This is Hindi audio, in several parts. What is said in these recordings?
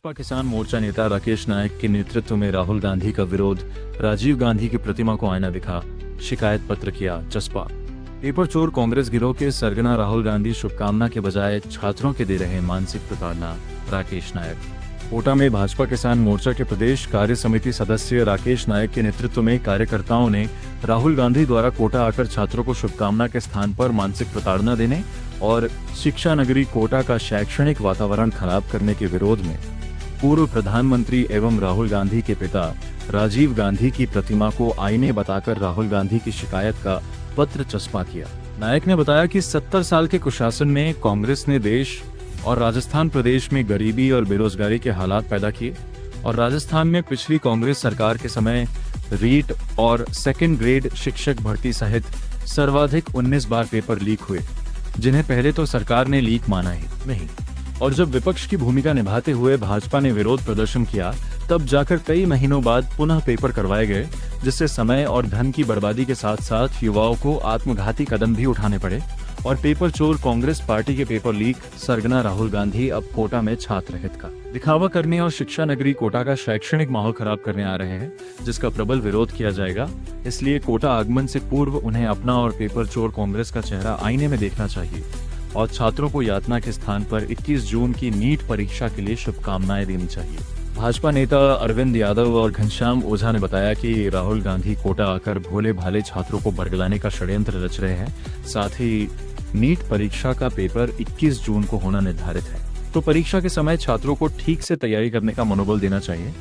भाजपा किसान मोर्चा नेता राकेश नायक के नेतृत्व में राहुल गांधी का विरोध, राजीव गांधी की प्रतिमा को आईना दिखा, शिकायत पत्र किया चस्पा। पेपर चोर कांग्रेस गिरोह के सरगना राहुल गांधी शुभकामना के बजाय छात्रों के दे रहे मानसिक प्रताड़ना। राकेश नायक कोटा में भाजपा किसान मोर्चा के प्रदेश कार्य समिति सदस्य राकेश नायक के नेतृत्व में कार्यकर्ताओं ने राहुल गांधी द्वारा कोटा आकर छात्रों को शुभकामना के स्थान पर मानसिक प्रताड़ना देने और शिक्षा नगरी कोटा का शैक्षणिक वातावरण खराब करने के विरोध में पूर्व प्रधानमंत्री एवं राहुल गांधी के पिता राजीव गांधी की प्रतिमा को आईने बताकर राहुल गांधी की शिकायत का पत्र चस्पा किया। नायक ने बताया कि 70 साल के कुशासन में कांग्रेस ने देश और राजस्थान प्रदेश में गरीबी और बेरोजगारी के हालात पैदा किए और राजस्थान में पिछली कांग्रेस सरकार के समय रीट और सेकंड ग्रेड शिक्षक भर्ती सहित सर्वाधिक 19 बार पेपर लीक हुए, जिन्हें पहले तो सरकार ने लीक माना ही नहीं और जब विपक्ष की भूमिका निभाते हुए भाजपा ने विरोध प्रदर्शन किया तब जाकर कई महीनों बाद पुनः पेपर करवाए गए, जिससे समय और धन की बर्बादी के साथ साथ युवाओं को आत्मघाती कदम भी उठाने पड़े और पेपर चोर कांग्रेस पार्टी के पेपर लीक सरगना राहुल गांधी अब कोटा में छात्र हित का दिखावा करने और शिक्षा नगरी कोटा का शैक्षणिक माहौल खराब करने आ रहे हैं, जिसका प्रबल विरोध किया जाएगा। इसलिए कोटा आगमन से पूर्व उन्हें अपना और पेपर चोर कांग्रेस का चेहरा आईने में देखना चाहिए और छात्रों को यातना के स्थान पर 21 जून की नीट परीक्षा के लिए शुभकामनाएं देनी चाहिए। भाजपा नेता अरविंद यादव और घनश्याम ओझा ने बताया कि राहुल गांधी कोटा आकर भोले भाले छात्रों को बरगलाने का षड्यंत्र रच रहे हैं। साथ ही नीट परीक्षा का पेपर 21 जून को होना निर्धारित है, तो परीक्षा के समय छात्रों को ठीक से तैयारी करने का मनोबल देना चाहिए,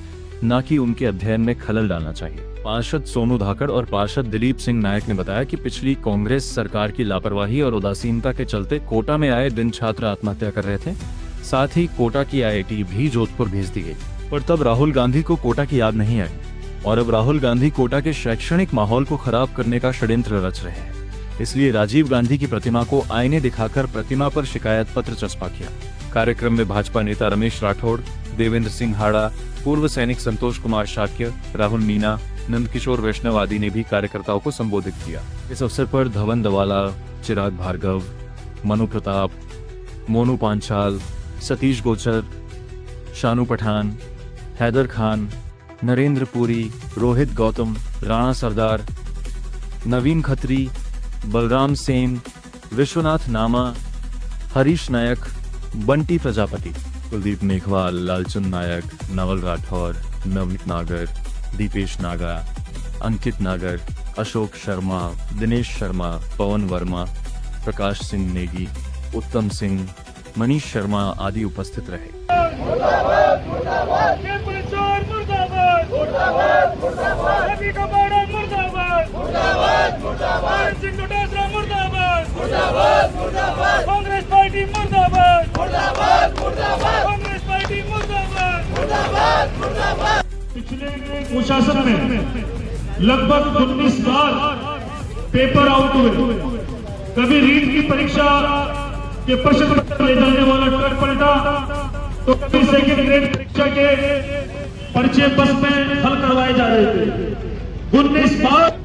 न कि उनके अध्ययन में खलल डालना चाहिए। पार्षद सोनू धाकड़ और पार्षद दिलीप सिंह नायक ने बताया कि पिछली कांग्रेस सरकार की लापरवाही और उदासीनता के चलते कोटा में आए दिन छात्र आत्महत्या कर रहे थे। साथ ही कोटा की IIT भी जोधपुर भेज दी गई, पर तब राहुल गांधी को कोटा की याद नहीं आई और अब राहुल गांधी कोटा के शैक्षणिक माहौल को खराब करने का षड्यंत्र रच रहे हैं। इसलिए राजीव गांधी की प्रतिमा को आईने दिखाकर प्रतिमा पर शिकायत पत्र चस्पा किया। कार्यक्रम में भाजपा नेता रमेश राठौड़, देवेंद्र सिंह हाड़ा, पूर्व सैनिक संतोष कुमार शाक्य, राहुल मीणा, नंदकिशोर वैष्णव आदि ने भी कार्यकर्ताओं को संबोधित किया। इस अवसर पर धवन दवाला, चिराग भार्गव, मनु प्रताप, मोनू पांचाल, सतीश गोचर, शानू पठान, हैदर खान, नरेंद्र पुरी, रोहित गौतम, राणा सरदार, नवीन खत्री, बलराम सेन, विश्वनाथ नामा, हरीश नायक, बंटी प्रजापति, कुलदीप मेघवाल, लालचंद नायक, नवल राठौर, नवनीत नागर, दीपेश नागा, अंकित नागर, अशोक शर्मा, दिनेश शर्मा, पवन वर्मा, प्रकाश सिंह नेगी, उत्तम सिंह, मनीष शर्मा आदि उपस्थित रहे। कांग्रेस पार्टी मुर्दाबाद, कांग्रेस पार्टी मुर्दाबाद। पिछले कुशासन में लगभग 19 बार पेपर आउट हुए। कभी रीट की परीक्षा के प्रश्न पत्र ले जाने वाला ट्रक पलटा, तो कभी सेकंड ग्रेड परीक्षा के पर्चे बस में हल करवाए जा रहे थे। 19 बार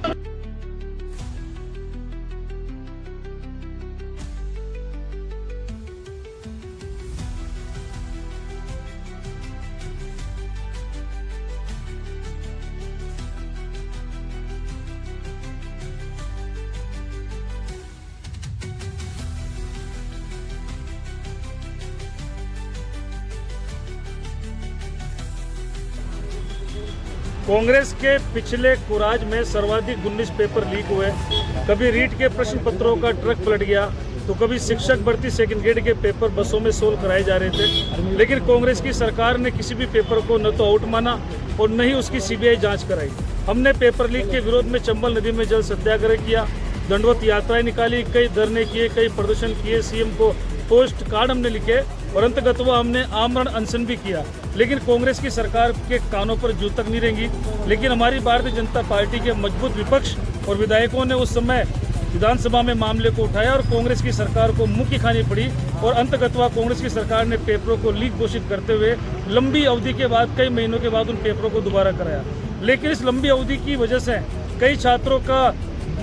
कांग्रेस के पिछले कुराज में सर्वाधिक 19 पेपर लीक हुए। कभी रीट के प्रश्न पत्रों का ट्रक पलट गया, तो कभी शिक्षक भर्ती सेकंड ग्रेड के पेपर बसों में सोल्व कराए जा रहे थे। लेकिन कांग्रेस की सरकार ने किसी भी पेपर को न तो आउट माना और न ही उसकी CBI जांच कराई। हमने पेपर लीक के विरोध में चंबल नदी में जल सत्याग्रह किया, दंडवत यात्राएं निकाली, कई धरने किए, कई प्रदर्शन किए, CM को पोस्ट कार्ड हमने लिखे और अंतगतवा हमने आमरण अनशन भी किया। लेकिन कांग्रेस की सरकार के कानों पर जू तक नहीं रहेंगी। लेकिन हमारी भारतीय जनता पार्टी के मजबूत विपक्ष और विधायकों ने उस समय विधानसभा में मामले को उठाया और कांग्रेस की सरकार को मुंह की खानी पड़ी और अंतगतवा कांग्रेस की सरकार ने पेपरों को लीक घोषित करते हुए लंबी अवधि के बाद, कई महीनों के बाद उन पेपरों को दोबारा कराया। लेकिन इस लंबी अवधि की वजह से कई छात्रों का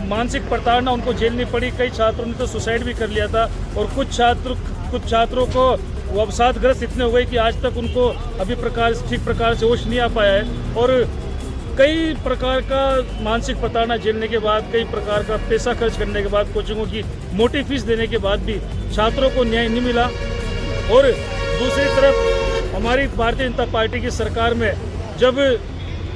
मानसिक प्रताड़ना उनको झेलनी पड़ी। कई छात्रों ने तो सुसाइड भी कर लिया था और कुछ छात्र कुछ छात्रों को वो अवसादग्रस्त इतने हो गए कि आज तक उनको अभी ठीक प्रकार से होश नहीं आ पाया है, और कई प्रकार का मानसिक प्रताड़ना झेलने के बाद, कई प्रकार का पैसा खर्च करने के बाद, कोचिंगों की मोटी फीस देने के बाद भी छात्रों को न्याय नहीं मिला। और दूसरी तरफ हमारी भारतीय जनता पार्टी की सरकार में जब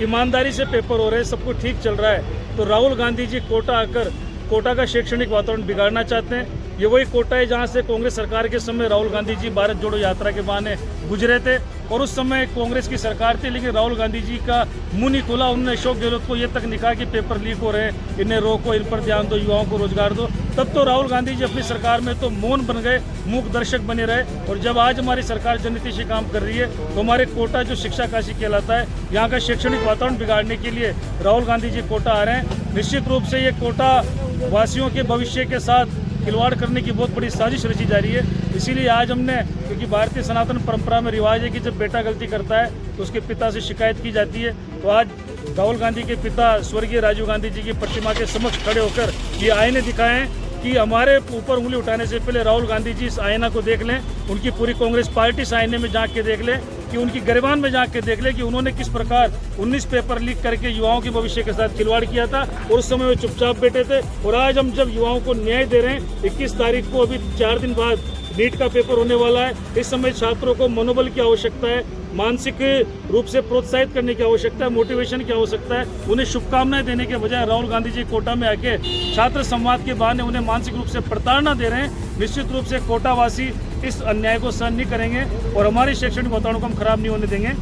ईमानदारी से पेपर हो रहे हैं, सब कुछ ठीक चल रहा है, तो राहुल गांधी जी कोटा आकर कोटा का शैक्षणिक वातावरण बिगाड़ना चाहते हैं। ये वही कोटा है जहाँ से कांग्रेस सरकार के समय राहुल गांधी जी भारत जोड़ो यात्रा के बहाने गुजरे थे, और उस समय कांग्रेस की सरकार थी, लेकिन राहुल गांधी जी का मुंह नहीं खुला। उन्होंने अशोक गहलोत को ये तक नहीं कहा कि पेपर लीक हो रहे हैं, इन्हें रोको, इन पर ध्यान दो, युवाओं को रोजगार दो। तब तो राहुल गांधी जी अपनी सरकार में तो मौन बन गए, मूक दर्शक बने रहे। और जब आज हमारी सरकार जननीति से काम कर रही है, तो हमारे कोटा जो शिक्षा काशी कहलाता है, यहाँ का शैक्षणिक वातावरण बिगाड़ने के लिए राहुल गांधी जी कोटा आ रहे हैं। निश्चित रूप से ये कोटा वासियों के भविष्य के साथ खिलवाड़ करने की बहुत बड़ी साजिश रची जा रही है। इसीलिए आज हमने, क्योंकि भारतीय सनातन परंपरा में रिवाज है कि जब बेटा गलती करता है तो उसके पिता से शिकायत की जाती है, तो आज राहुल गांधी के पिता स्वर्गीय राजीव गांधी जी की प्रतिमा के समक्ष खड़े होकर ये आईने दिखाएं कि हमारे ऊपर उंगली उठाने से पहले राहुल गांधी जी इस आईना को देख लें, उनकी पूरी कांग्रेस पार्टी इस आईने में झांक के देख लें, कि उनकी गिरबान में झांक के देख ले कि उन्होंने किस प्रकार 19 पेपर लीक करके युवाओं के भविष्य के साथ खिलवाड़ किया था, और उस समय वे चुपचाप बैठे थे। और आज हम जब युवाओं को न्याय दे रहे हैं, 21 तारीख को अभी 4 दिन बाद नीट का पेपर होने वाला है। इस समय छात्रों को मनोबल की आवश्यकता है, मानसिक रूप से प्रोत्साहित करने की आवश्यकता है, मोटिवेशन की आवश्यकता है। उन्हें शुभकामनाएं देने के बजाय राहुल गांधी जी कोटा में आके छात्र संवाद के बहाने उन्हें मानसिक रूप से प्रताड़ना दे रहे हैं। निश्चित रूप से कोटावासी इस अन्याय को सहन नहीं करेंगे और हमारे शैक्षणिक वातावरण को हम खराब नहीं होने देंगे।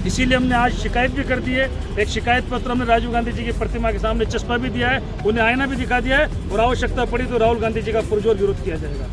इसीलिए हमने आज शिकायत भी कर दी है। एक शिकायत पत्र हमने राजीव गांधी जी की प्रतिमा के सामने चस्पा भी दिया है, उन्हें आईना भी दिखा दिया है, और आवश्यकता पड़ी तो राहुल गांधी जी का पुरजोर विरोध किया जाएगा।